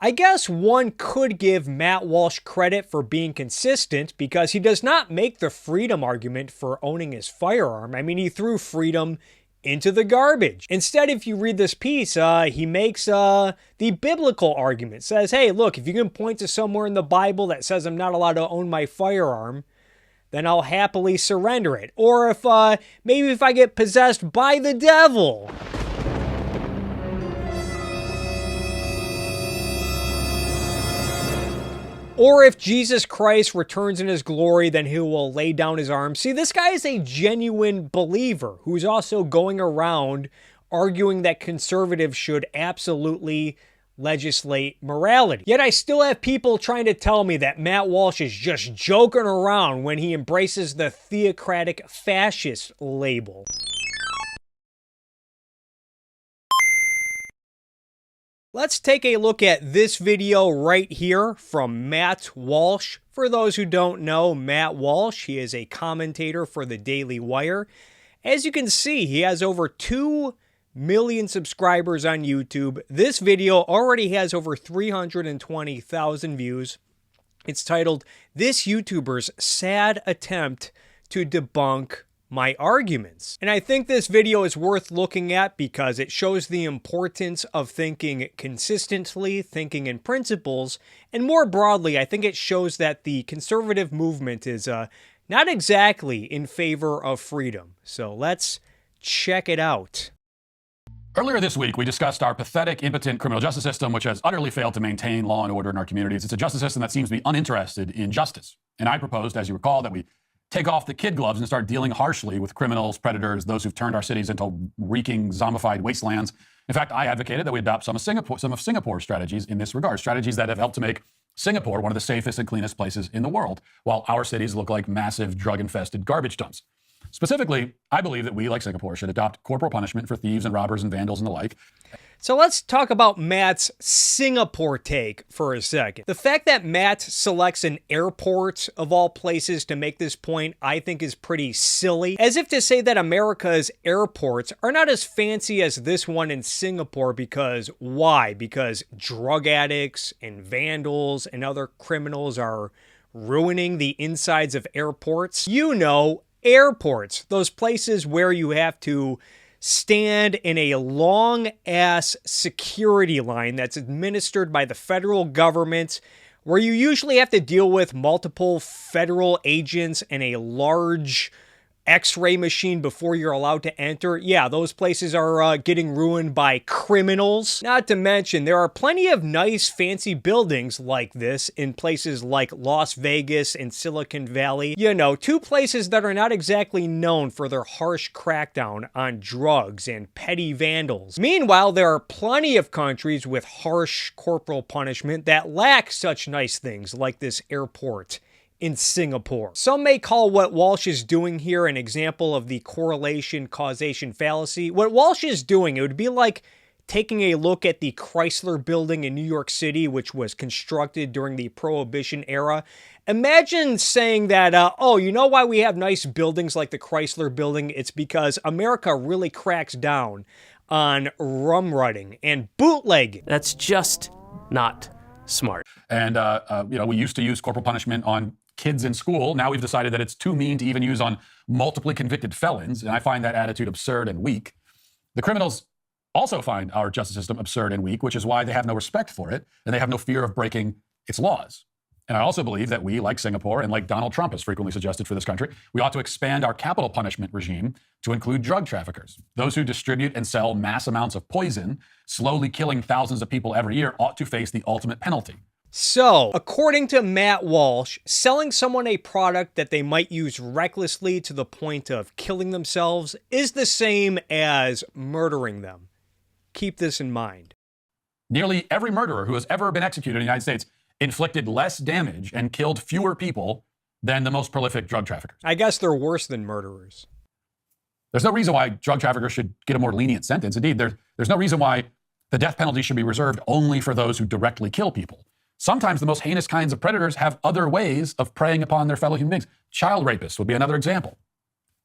I guess one could give Matt Walsh credit for being consistent because he does not make the freedom argument for owning his firearm. I mean, he threw freedom into the garbage. Instead, if you read this piece, he makes the biblical argument. Says, hey, look, if you can point to somewhere in the Bible that says I'm not allowed to own my firearm, then I'll happily surrender it. Or if maybe if I get possessed by the devil. Or if Jesus Christ returns in his glory, then he will lay down his arms. See, this guy is a genuine believer who's also going around arguing that conservatives should absolutely legislate morality. Yet I still have people trying to tell me that Matt Walsh is just joking around when he embraces the theocratic fascist label. Let's take a look at this video right here from Matt Walsh. For those who don't know Matt Walsh, he is a commentator for the Daily Wire. As you can see, he has over 2 million subscribers on YouTube. This video already has over 320,000 views. It's titled, "This YouTuber's Sad Attempt to Debunk My Arguments." And I think this video is worth looking at because it shows the importance of thinking consistently, thinking in principles, and more broadly, I think it shows that the conservative movement is not exactly in favor of freedom. So let's check it out. Earlier this week, we discussed our pathetic, impotent criminal justice system, which has utterly failed to maintain law and order in our communities. It's a justice system that seems to be uninterested in justice. And I proposed, as you recall, that we take off the kid gloves and start dealing harshly with criminals, predators, those who've turned our cities into reeking, zombified wastelands. In fact, I advocated that we adopt some of Singapore's strategies in this regard, strategies that have helped to make Singapore one of the safest and cleanest places in the world, while our cities look like massive drug-infested garbage dumps. Specifically, I believe that we, like Singapore, should adopt corporal punishment for thieves and robbers and vandals and the like. So let's talk about Matt's Singapore take for a second. The fact that Matt selects an airport of all places to make this point, I think is pretty silly. As if to say that America's airports are not as fancy as this one in Singapore because why? Because drug addicts and vandals and other criminals are ruining the insides of airports. You know, airports, those places where you have to stand in a long-ass security line that's administered by the federal government, where you usually have to deal with multiple federal agents and a large X-ray machine before you're allowed to enter. Yeah, those places are getting ruined by criminals. Not to mention, there are plenty of nice, fancy buildings like this in places like Las Vegas and Silicon Valley. You know, 2 places that are not exactly known for their harsh crackdown on drugs and petty vandals. Meanwhile, there are plenty of countries with harsh corporal punishment that lack such nice things like this airport in Singapore. Some may call what Walsh is doing here an example of the correlation-causation fallacy. What Walsh is doing, it would be like taking a look at the Chrysler Building in New York City, which was constructed during the Prohibition era. Imagine saying that, oh, you know why we have nice buildings like the Chrysler Building? It's because America really cracks down on rum running and bootlegging. That's just not smart. And, we used to use corporal punishment on kids in school. Now we've decided that it's too mean to even use on multiply convicted felons, and I find that attitude absurd and weak. The criminals also find our justice system absurd and weak, which is why they have no respect for it, and they have no fear of breaking its laws. And I also believe that we, like Singapore and like Donald Trump has frequently suggested for this country, we ought to expand our capital punishment regime to include drug traffickers. Those who distribute and sell mass amounts of poison, slowly killing thousands of people every year, ought to face the ultimate penalty. So, according to Matt Walsh, selling someone a product that they might use recklessly to the point of killing themselves is the same as murdering them. Keep this in mind. Nearly every murderer who has ever been executed in the United States inflicted less damage and killed fewer people than the most prolific drug traffickers. I guess they're worse than murderers. There's no reason why drug traffickers should get a more lenient sentence. Indeed, there's no reason why the death penalty should be reserved only for those who directly kill people. Sometimes the most heinous kinds of predators have other ways of preying upon their fellow human beings. Child rapists would be another example.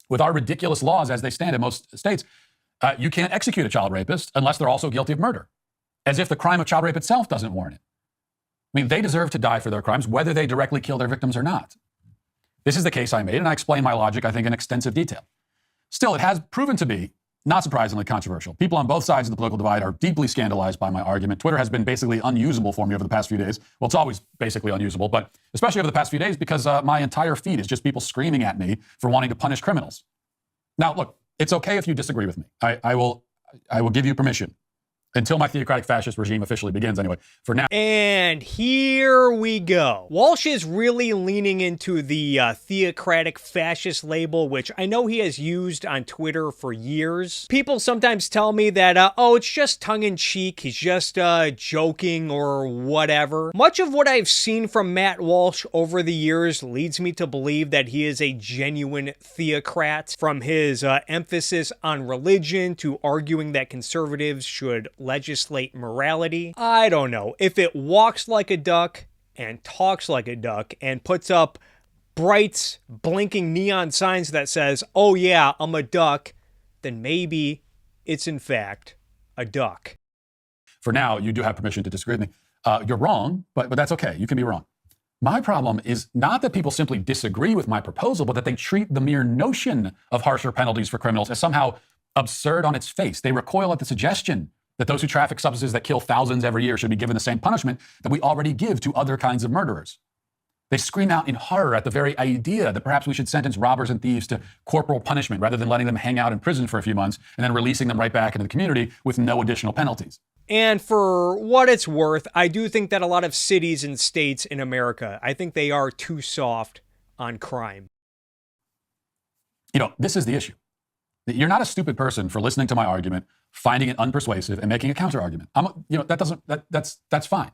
With our ridiculous laws as they stand in most states, you can't execute a child rapist unless they're also guilty of murder, as if the crime of child rape itself doesn't warrant it. I mean, they deserve to die for their crimes, whether they directly kill their victims or not. This is the case I made, and I explain my logic, I think, in extensive detail. Still, it has proven to be, not surprisingly, controversial. People on both sides of the political divide are deeply scandalized by my argument. Twitter has been basically unusable for me over the past few days. Well, it's always basically unusable, but especially over the past few days because my entire feed is just people screaming at me for wanting to punish criminals. Now, look, it's okay if you disagree with me. I will give you permission. Until my theocratic fascist regime officially begins, anyway. For now. And here we go. Walsh is really leaning into the theocratic fascist label, which I know he has used on Twitter for years. People sometimes tell me that, oh, it's just tongue-in-cheek, he's just joking or whatever. Much of what I've seen from Matt Walsh over the years leads me to believe that he is a genuine theocrat. From his emphasis on religion to arguing that conservatives should legislate morality. I don't know. If it walks like a duck and talks like a duck and puts up bright, blinking neon signs that says, oh yeah, I'm a duck, then maybe it's in fact a duck. For now, you do have permission to disagree with me. You're wrong, but that's okay. You can be wrong. My problem is not that people simply disagree with my proposal, but that they treat the mere notion of harsher penalties for criminals as somehow absurd on its face. They recoil at the suggestion that those who traffic substances that kill thousands every year should be given the same punishment that we already give to other kinds of murderers. They scream out in horror at the very idea that perhaps we should sentence robbers and thieves to corporal punishment rather than letting them hang out in prison for a few months and then releasing them right back into the community with no additional penalties. And for what it's worth, I do think that a lot of cities and states in America, I think they are too soft on crime. You know, this is the issue. You're not a stupid person for listening to my argument, finding it unpersuasive, and making a counter-argument. That's fine.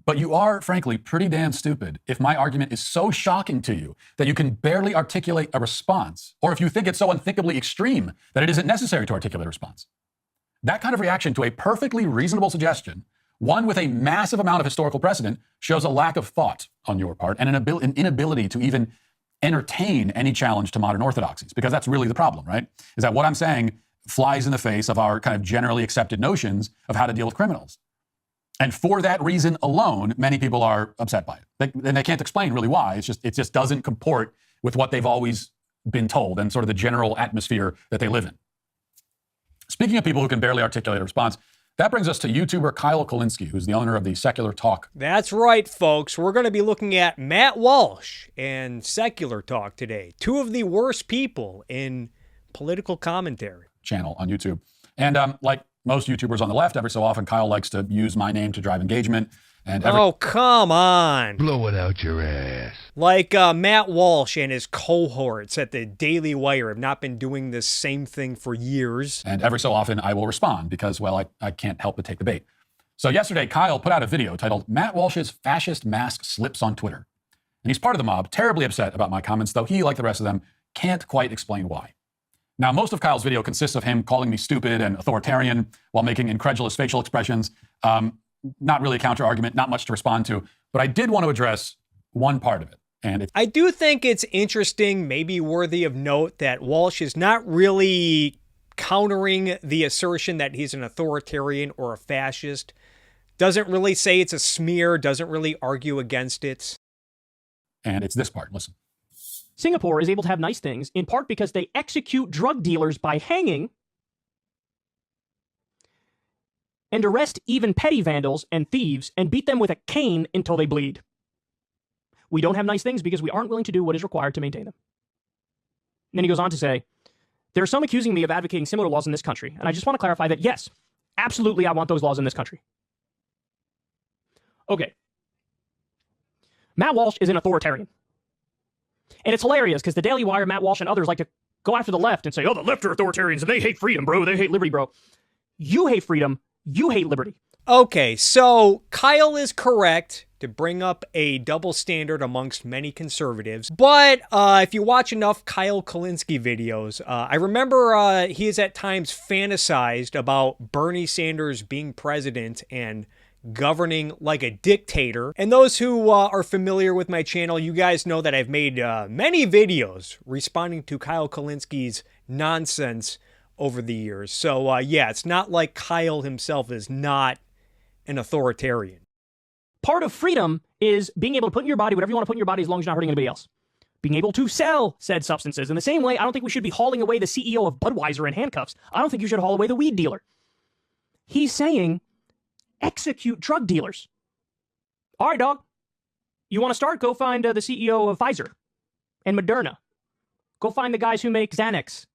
But you are, frankly, pretty damn stupid if my argument is so shocking to you that you can barely articulate a response, or if you think it's so unthinkably extreme that it isn't necessary to articulate a response. That kind of reaction to a perfectly reasonable suggestion, one with a massive amount of historical precedent, shows a lack of thought on your part and an inability to even entertain any challenge to modern orthodoxies, because that's really the problem, right? Is that what I'm saying flies in the face of our kind of generally accepted notions of how to deal with criminals. And for that reason alone, many people are upset by it. And they can't explain really why. It just doesn't comport with what they've always been told and sort of the general atmosphere that they live in. Speaking of people who can barely articulate a response, that brings us to YouTuber Kyle Kulinski, who's the owner of the Secular Talk. That's right, folks. We're going to be looking at Matt Walsh and Secular Talk today. Two of the worst people in political commentary. Channel on YouTube. And like most YouTubers on the left, every so often, Kyle likes to use my name to drive engagement. And oh, come on. Blow it out your ass. Like Matt Walsh and his cohorts at the Daily Wire have not been doing this same thing for years. And every so often I will respond because, well, I can't help but take the bait. So yesterday, Kyle put out a video titled Matt Walsh's Fascist Mask Slips on Twitter. And he's part of the mob, terribly upset about my comments, though he, like the rest of them, can't quite explain why. Now, most of Kyle's video consists of him calling me stupid and authoritarian while making incredulous facial expressions. Not really a counter-argument, not much to respond to, but I did want to address one part of it. And I do think it's interesting, maybe worthy of note, that Walsh is not really countering the assertion that he's an authoritarian or a fascist. Doesn't really say it's a smear, doesn't really argue against it. And it's this part, listen. Singapore is able to have nice things, in part because they execute drug dealers by hanging and arrest even petty vandals and thieves and beat them with a cane until they bleed. We don't have nice things because we aren't willing to do what is required to maintain them. And then he goes on to say, there are some accusing me of advocating similar laws in this country, and I just want to clarify that, yes, absolutely I want those laws in this country. Okay. Matt Walsh is an authoritarian. And it's hilarious because the Daily Wire, Matt Walsh, and others like to go after the left and say, oh, the left are authoritarians and they hate freedom, bro. They hate liberty, bro. You hate freedom. You hate liberty. Okay, so Kyle is correct to bring up a double standard amongst many conservatives. But if you watch enough Kyle Kulinski videos, I remember he has at times fantasized about Bernie Sanders being president and governing like a dictator. And those who are familiar with my channel, you guys know that I've made many videos responding to Kyle Kulinski's nonsense over the years. So yeah, it's not like Kyle himself is not an authoritarian. part of freedom is being able to put in your body whatever you want to put in your body as long as you're not hurting anybody else. Being able to sell said substances. In the same way, I don't think we should be hauling away the CEO of Budweiser in handcuffs. I don't think you should haul away the weed dealer. He's saying, execute drug dealers. All right, dog. You want to start? Go find the CEO of Pfizer and Moderna. Go find the guys who make Xanax.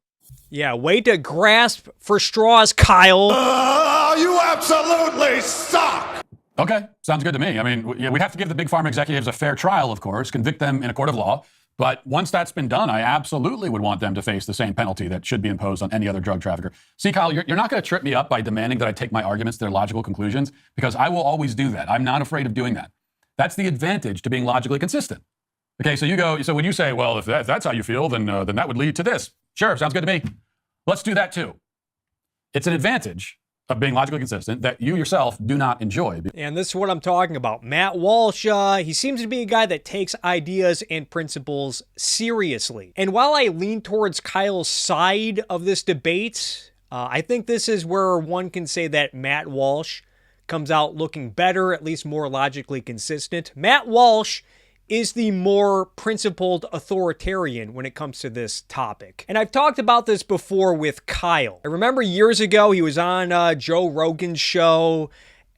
Yeah, way to grasp for straws, Kyle. You absolutely suck! Okay, sounds good to me. I mean, we'd have to give the big pharma executives a fair trial, of course, convict them in a court of law. But once that's been done, I absolutely would want them to face the same penalty that should be imposed on any other drug trafficker. See, Kyle, you're not going to trip me up by demanding that I take my arguments to their logical conclusions, because I will always do that. I'm not afraid of doing that. That's the advantage to being logically consistent. Okay, so when you say, well, if that's how you feel, then that would lead to this. Sure, sounds good to me. Let's do that too. It's an advantage of being logically consistent that you yourself do not enjoy. And this is what I'm talking about. Matt Walsh, he seems to be a guy that takes ideas and principles seriously. And while I lean towards Kyle's side of this debate, I think this is where one can say that Matt Walsh comes out looking better, at least more logically consistent. Matt Walsh is the more principled authoritarian when it comes to this topic. And I've talked about this before with Kyle. I remember years ago, he was on Joe Rogan's show,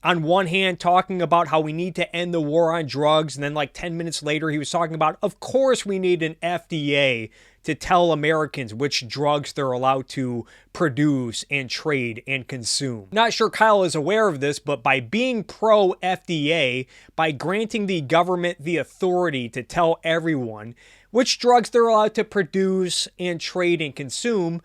on one hand talking about how we need to end the war on drugs, and then like 10 minutes later, he was talking about, of course we need an FDA to tell Americans which drugs they're allowed to produce and trade and consume. Not sure Kyle is aware of this, but by being pro-FDA, by granting the government the authority to tell everyone which drugs they're allowed to produce and trade and consume,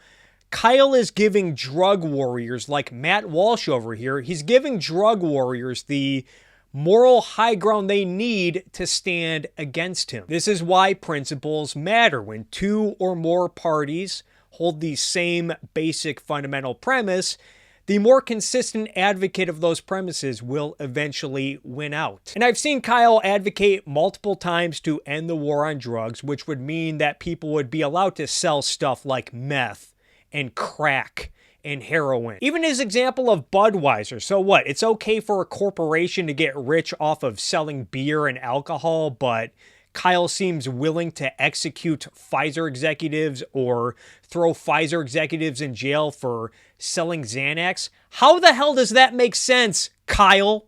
Kyle is giving drug warriors like Matt Walsh over here, he's giving drug warriors the moral high ground they need to stand against him. This is why principles matter. When two or more parties hold the same basic fundamental premise, the more consistent advocate of those premises will eventually win out. And I've seen Kyle advocate multiple times to end the war on drugs, which would mean that people would be allowed to sell stuff like meth and crack and heroin. Even his example of Budweiser. So what? It's okay for a corporation to get rich off of selling beer and alcohol, but Kyle seems willing to execute Pfizer executives or throw Pfizer executives in jail for selling Xanax. How the hell does that make sense, Kyle?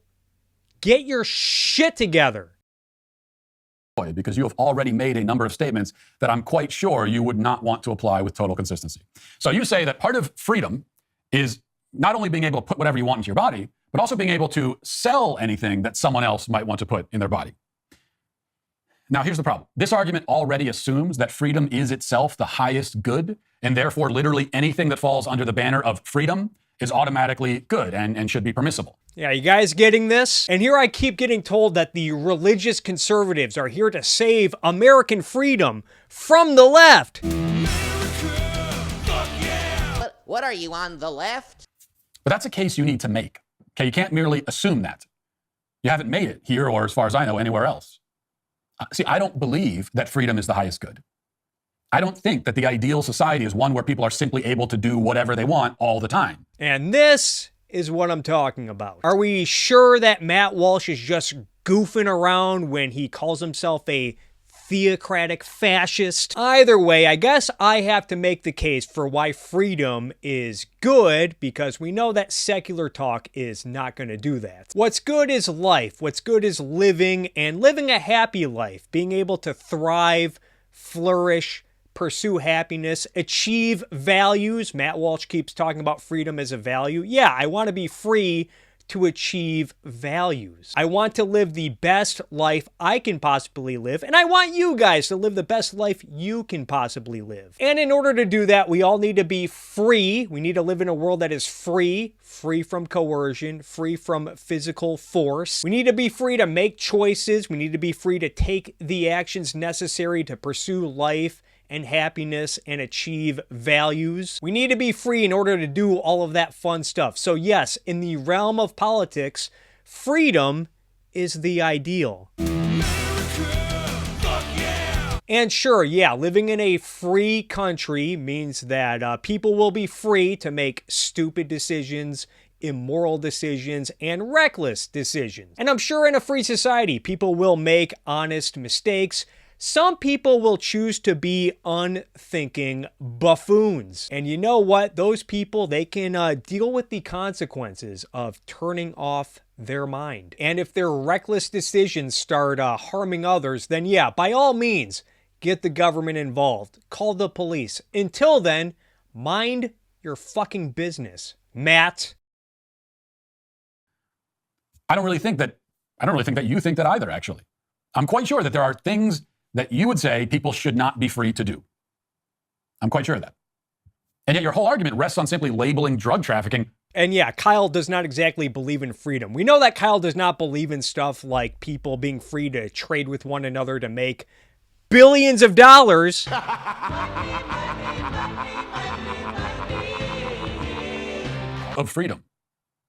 Get your shit together. Because you have already made a number of statements that I'm quite sure you would not want to apply with total consistency. So you say that part of freedom is not only being able to put whatever you want into your body, but also being able to sell anything that someone else might want to put in their body. Now, here's the problem. This argument already assumes that freedom is itself the highest good, and therefore literally anything that falls under the banner of freedom is automatically good and should be permissible. Yeah, you guys getting this? And here I keep getting told that the religious conservatives are here to save American freedom from the left. What are you, on the left? But that's a case you need to make. Okay, you can't merely assume that. You haven't made it here or, as far as I know, anywhere else. See, I don't believe that freedom is the highest good. I don't think that the ideal society is one where people are simply able to do whatever they want all the time. And this is what I'm talking about. Are we sure that Matt Walsh is just goofing around when he calls himself a theocratic fascist? Either way, I guess I have to make the case for why freedom is good, because we know that secular talk is not going to do that. What's good is life. What's good is living, and living a happy life, being able to thrive, flourish, pursue happiness, achieve values. Matt Walsh keeps talking about freedom as a value. Yeah, I want to be free to achieve values. I want to live the best life I can possibly live, and I want you guys to live the best life you can possibly live. And in order to do that, we all need to be free. We need to live in a world that is free from coercion, free from physical force. We need to be free to make choices. We need to be free to take the actions necessary to pursue life and happiness and achieve values. We need to be free in order to do all of that fun stuff. So yes, in the realm of politics, freedom is the ideal. And sure, yeah, living in a free country means that people will be free to make stupid decisions, immoral decisions and reckless decisions. And I'm sure in a free society, people will make honest mistakes. Some people will choose to be unthinking buffoons. And you know what? Those people, they can deal with the consequences of turning off their mind. And if their reckless decisions start harming others, then yeah, by all means, get the government involved. Call the police. Until then, mind your fucking business, Matt. I don't really think that you think that either, actually. I'm quite sure that there are things that you would say people should not be free to do. I'm quite sure of that. And yet your whole argument rests on simply labeling drug trafficking. And yeah, Kyle does not exactly believe in freedom. We know that Kyle does not believe in stuff like people being free to trade with one another to make billions of dollars. Of freedom.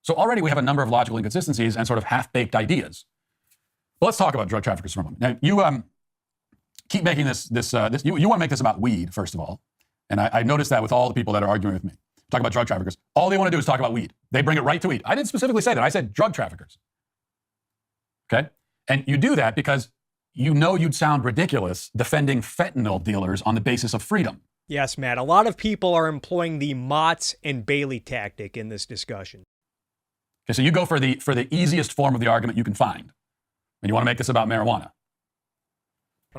So already we have a number of logical inconsistencies and sort of half-baked ideas. But let's talk about drug traffickers for a moment. Now, you keep making this you want to make this about weed, first of all. And I noticed that with all the people that are arguing with me. Talk about drug traffickers. All they want to do is talk about weed. They bring it right to weed. I didn't specifically say that. I said drug traffickers. Okay? And you do that because you know you'd sound ridiculous defending fentanyl dealers on the basis of freedom. Yes, Matt. A lot of people are employing the Mott's and Bailey tactic in this discussion. Okay, so you go for the easiest form of the argument you can find. And you want to make this about marijuana.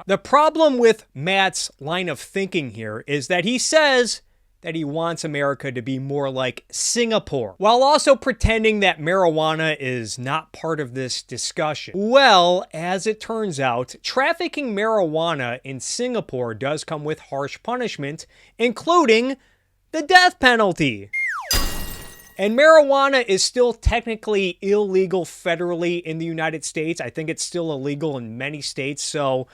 The problem with Matt's line of thinking here is that he says that he wants America to be more like Singapore, while also pretending that marijuana is not part of this discussion. Well, as it turns out, trafficking marijuana in Singapore does come with harsh punishment, including the death penalty. And marijuana is still technically illegal federally in the United States. I think it's still illegal in many states. So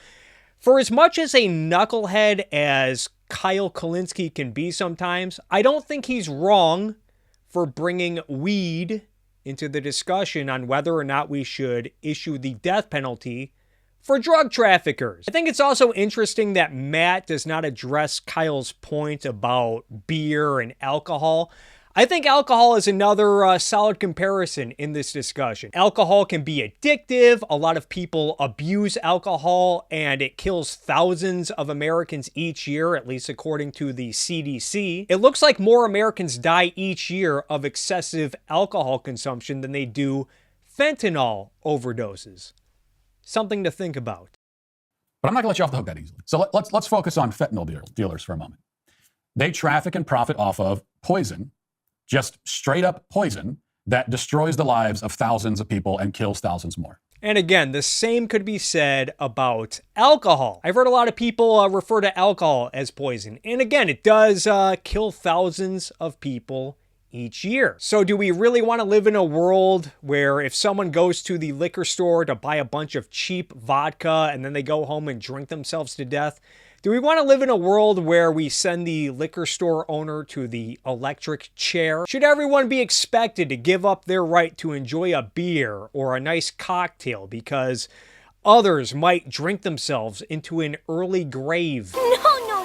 for as much as a knucklehead as Kyle Kulinski can be sometimes, I don't think he's wrong for bringing weed into the discussion on whether or not we should issue the death penalty for drug traffickers. I think it's also interesting that Matt does not address Kyle's point about beer and alcohol. I think alcohol is another solid comparison in this discussion. Alcohol can be addictive. A lot of people abuse alcohol, and it kills thousands of Americans each year, at least according to the CDC. It looks like more Americans die each year of excessive alcohol consumption than they do fentanyl overdoses. Something to think about. But I'm not going to let you off the hook that easily. So let's focus on fentanyl dealers for a moment. They traffic and profit off of poison, just straight up poison that destroys the lives of thousands of people and kills thousands more. And again, the same could be said about alcohol. I've heard a lot of people refer to alcohol as poison. And again, it does kill thousands of people each year. So do we really want to live in a world where if someone goes to the liquor store to buy a bunch of cheap vodka and then they go home and drink themselves to death? Do we want to live in a world where we send the liquor store owner to the electric chair? Should everyone be expected to give up their right to enjoy a beer or a nice cocktail because others might drink themselves into an early grave?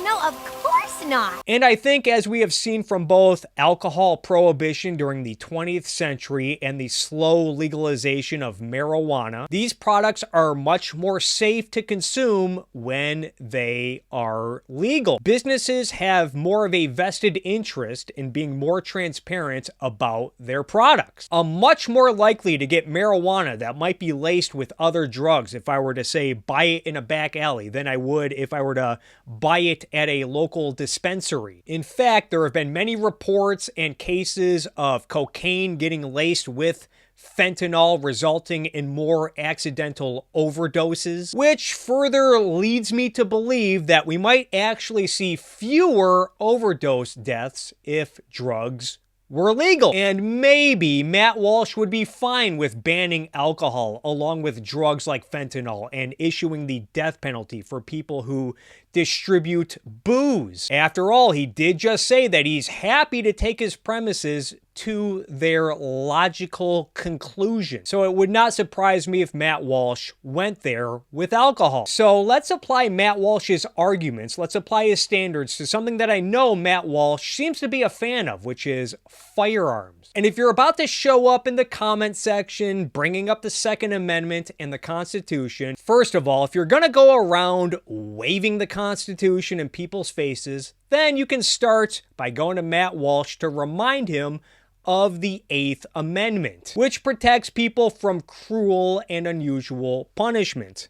No, of course not. And I think, as we have seen from both alcohol prohibition during the 20th century and the slow legalization of marijuana, these products are much more safe to consume when they are legal. Businesses have more of a vested interest in being more transparent about their products. I'm much more likely to get marijuana that might be laced with other drugs if I were to, say, buy it in a back alley than I would if I were to buy it at a local dispensary. In fact, there have been many reports and cases of cocaine getting laced with fentanyl, resulting in more accidental overdoses, which further leads me to believe that we might actually see fewer overdose deaths if drugs were legal. And maybe Matt Walsh would be fine with banning alcohol along with drugs like fentanyl and issuing the death penalty for people who distribute booze. After all, he did just say that he's happy to take his premises to their logical conclusion. So it would not surprise me if Matt Walsh went there with alcohol. So let's apply Matt Walsh's arguments, let's apply his standards to something that I know Matt Walsh seems to be a fan of, which is firearms. And if you're about to show up in the comment section bringing up the Second Amendment and the Constitution, first of all, if you're gonna go around waving the Constitution in people's faces, then you can start by going to Matt Walsh to remind him of the Eighth Amendment, which protects people from cruel and unusual punishment.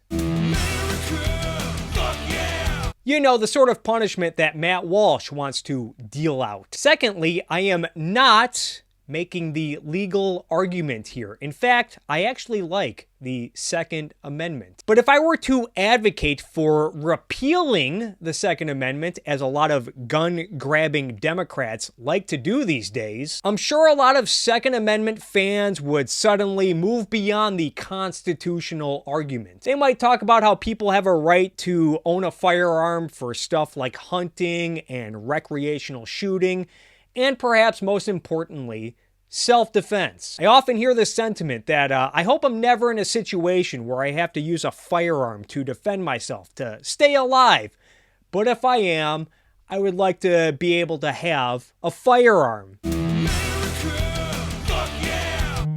You know, the sort of punishment that Matt Walsh wants to deal out. Secondly, I am not making the legal argument here. In fact, I actually like the Second Amendment. But if I were to advocate for repealing the Second Amendment, as a lot of gun-grabbing Democrats like to do these days, I'm sure a lot of Second Amendment fans would suddenly move beyond the constitutional argument. They might talk about how people have a right to own a firearm for stuff like hunting and recreational shooting, and perhaps most importantly, self-defense. I often hear this sentiment that I hope I'm never in a situation where I have to use a firearm to defend myself, to stay alive. But if I am, I would like to be able to have a firearm.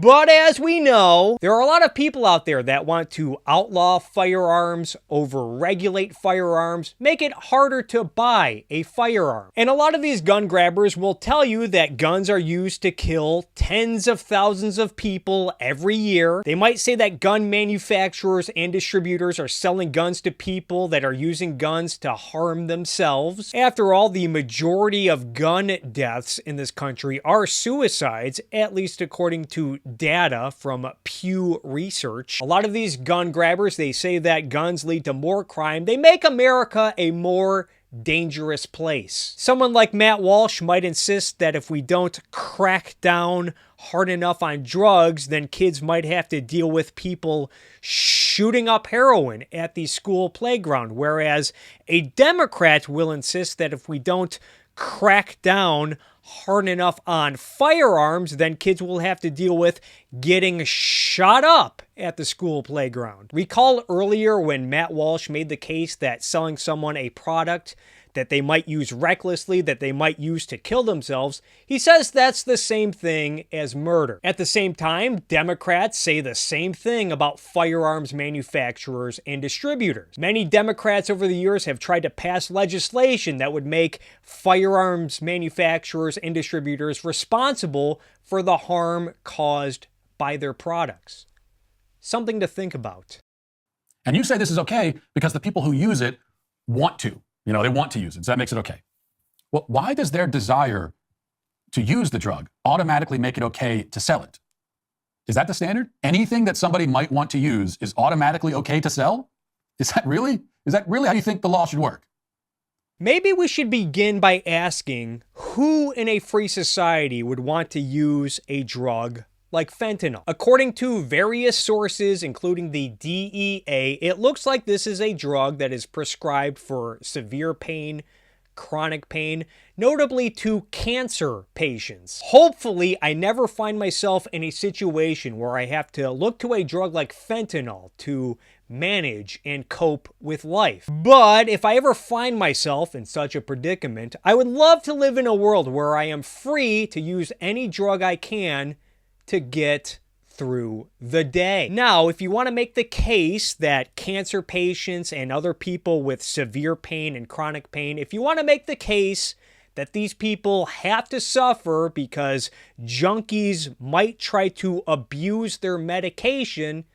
But as we know, there are a lot of people out there that want to outlaw firearms, over-regulate firearms, make it harder to buy a firearm. And a lot of these gun grabbers will tell you that guns are used to kill tens of thousands of people every year. They might say that gun manufacturers and distributors are selling guns to people that are using guns to harm themselves. After all, the majority of gun deaths in this country are suicides, at least according to data from Pew Research. A lot of these gun grabbers, they say that guns lead to more crime. They make America a more dangerous place. Someone like Matt Walsh might insist that if we don't crack down hard enough on drugs, then kids might have to deal with people shooting up heroin at the school playground, whereas a Democrat will insist that if we don't crack down hard enough on firearms, then kids will have to deal with getting shot up at the school playground. Recall earlier when Matt Walsh made the case that selling someone a product that they might use recklessly, that they might use to kill themselves, he says that's the same thing as murder. At the same time, Democrats say the same thing about firearms manufacturers and distributors. Many Democrats over the years have tried to pass legislation that would make firearms manufacturers and distributors responsible for the harm caused by their products. Something to think about. And you say this is okay because the people who use it want to. You know, they want to use it, so that makes it okay. Well, why does their desire to use the drug automatically make it okay to sell it? Is that the standard? Anything that somebody might want to use is automatically okay to sell? Is that really how you think the law should work? Maybe we should begin by asking who in a free society would want to use a drug like fentanyl. According to various sources, including the DEA, it looks like this is a drug that is prescribed for severe pain, chronic pain, notably to cancer patients. Hopefully, I never find myself in a situation where I have to look to a drug like fentanyl to manage and cope with life. But if I ever find myself in such a predicament, I would love to live in a world where I am free to use any drug I can to get through the day. Now, if you want to make the case that cancer patients and other people with severe pain and chronic pain, if you want to make the case that these people have to suffer because junkies might try to abuse their medication,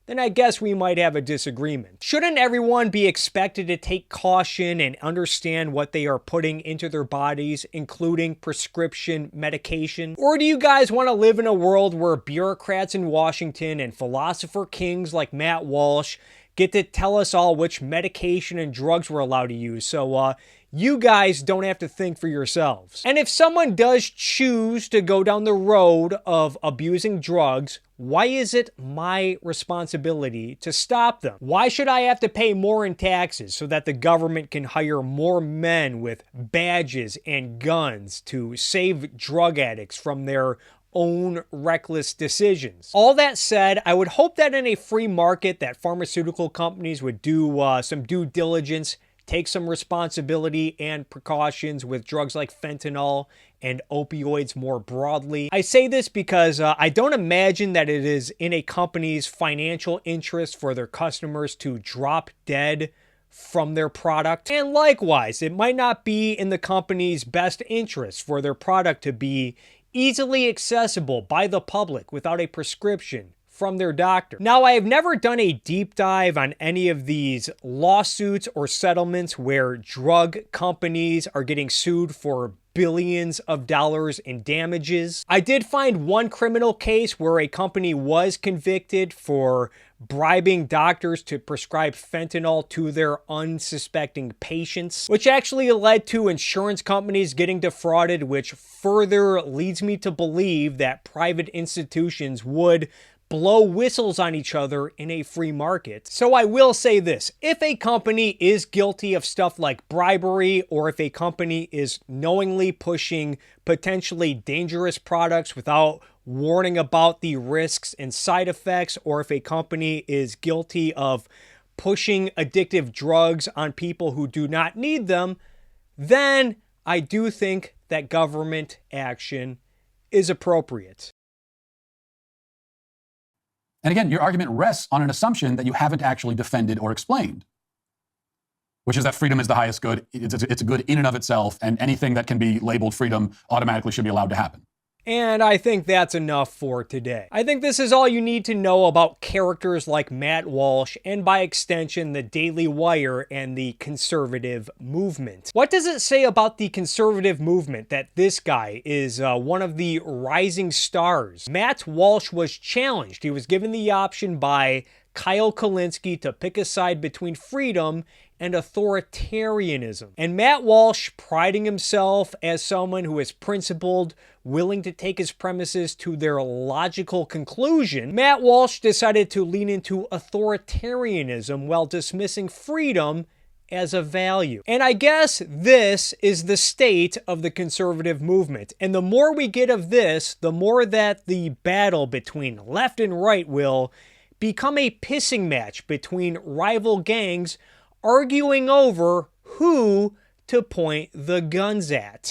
then I guess we might have a disagreement. Shouldn't everyone be expected to take caution and understand what they are putting into their bodies, including prescription medication? Or do you guys want to live in a world where bureaucrats in Washington and philosopher kings like Matt Walsh get to tell us all which medication and drugs we're allowed to use. So, you guys don't have to think for yourselves. And if someone does choose to go down the road of abusing drugs, why is it my responsibility to stop them? Why should I have to pay more in taxes so that the government can hire more men with badges and guns to save drug addicts from their own reckless decisions? All that said, I would hope that in a free market that pharmaceutical companies would do some due diligence, take some responsibility and precautions with drugs like fentanyl and opioids more broadly. I say this because I don't imagine that it is in a company's financial interest for their customers to drop dead from their product. And likewise, it might not be in the company's best interest for their product to be easily accessible by the public without a prescription from their doctor. Now, I have never done a deep dive on any of these lawsuits or settlements where drug companies are getting sued for billions of dollars in damages. I did find one criminal case where a company was convicted for bribing doctors to prescribe fentanyl to their unsuspecting patients, which actually led to insurance companies getting defrauded, which further leads me to believe that private institutions would blow whistles on each other in a free market. So I will say this: if a company is guilty of stuff like bribery, or if a company is knowingly pushing potentially dangerous products without warning about the risks and side effects, or if a company is guilty of pushing addictive drugs on people who do not need them, then I do think that government action is appropriate. And again, your argument rests on an assumption that you haven't actually defended or explained, which is that freedom is the highest good. It's a good in and of itself, and anything that can be labeled freedom automatically should be allowed to happen. And I think that's enough for today. I think this is all you need to know about characters like Matt Walsh, and by extension, the Daily Wire and the conservative movement. What does it say about the conservative movement that this guy is one of the rising stars? Matt Walsh was challenged. He was given the option by Kyle Kulinski to pick a side between freedom and authoritarianism. And Matt Walsh, priding himself as someone who is principled, willing to take his premises to their logical conclusion, Matt Walsh decided to lean into authoritarianism while dismissing freedom as a value. And I guess this is the state of the conservative movement. And the more we get of this, the more that the battle between left and right will become a pissing match between rival gangs arguing over who to point the guns at.